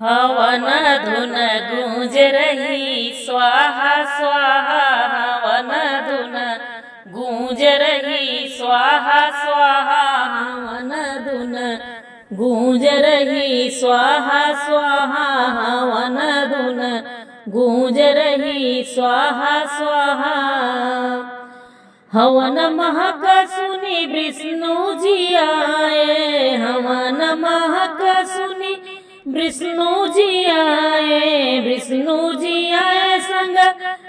हवन धुन गूंज रही स्वाहा स्वाहा, हवन धुन गूंज रही स्वाहा स्वाहा, हवन धुन गूंज रही स्वाहा स्वाहा, हवन धुन गूंज रही स्वाहा स्वाहा। हवन महक सुनी विष्णु जी आए, हवन महक सुनी विष्णु जी आए, विष्णु जी आए संग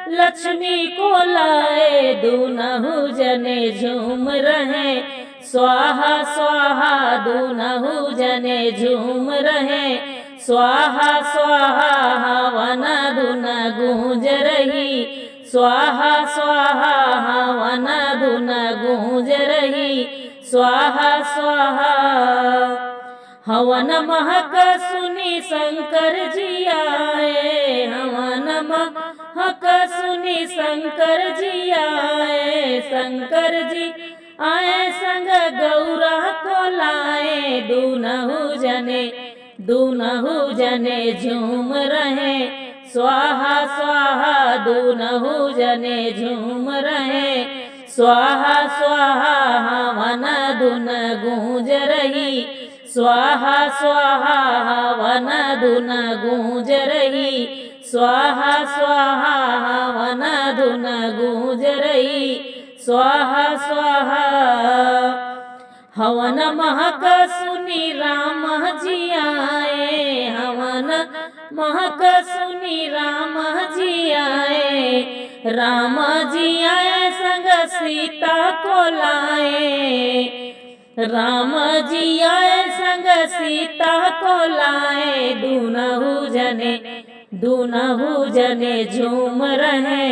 लक्ष्मी को लाए, दूनहु जने झूम रहे स्वाहा स्वाहा, दूनहु जने झूम रहे स्वाहा स्वाहा, हवन धुन गूंज रही स्वाहा स्वाहा, हवन धुन गूंज रही स्वाहा स्वाहा। हवन महक सुनी शंकर जी आए, हवन महक सुनी शंकर जी आए, शंकर जी आए संग गौरा को लाए, दूनहु जने झूम रहे स्वाहा स्वाहा, दूनहु जने झूम रहे स्वाहा स्वाहा, हवन धुन गूंज रही स्वाहा स्वाहा, हवन धुन गूंज रही स्वाहा स्वाहा, हवन धुन गूंज रही स्वाहा स्वाहा। हवन महक सुनी राम जी आए, हवन महक सुनी राम जी आए, राम जी आए संग सीता को लाए, राम जी आए संग सीता को लाए, दूनहु जने झूम रहे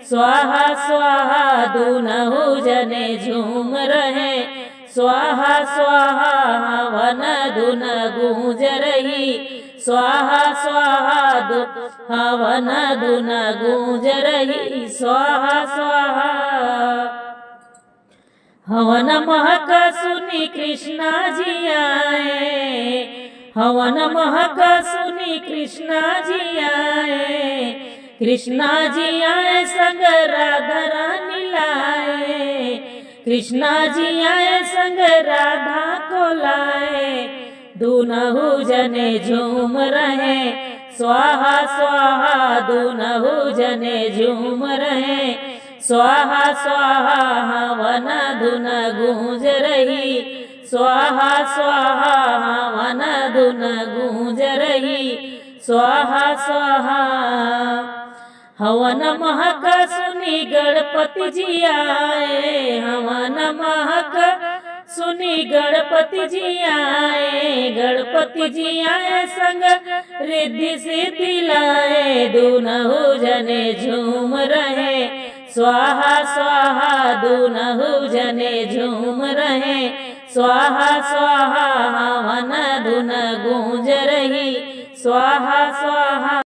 स्वाहा स्वाहा, दूनहु जने झूम रहे स्वाहा स्वाहा, हवन धुन गूंज रही स्वाहा स्वाहा, हवन धुन गूंज रही स्वाहा स्वाहा। हवन महक सुनी कृष्णा जी आए, हवन महक सुनी कृष्णा जी आए, कृष्णा जी आए संग राधा रानी लाए, कृष्णा जी आए संग राधा को लाए, दूनहु जने झूम रहे स्वाहा स्वाहा, दूनहु जने झूम रहे स्वाहा स्वाहा, हवन धुन गूंज रही स्वाहा स्वाहा, हवन धुन गूंज रही स्वाहा स्वाहा। हवन महक सुनी गणपति जी आए, हवन महक सुनी गणपति जी आए, गणपति जी आए संग रिद्धि सिद्धि लाए, दूनहु जने झूम रहे स्वाहा स्वाहा, दूनहु जने झूम रहे स्वाहा स्वाहा, हवन धुन गूंज रही स्वाहा स्वाहा।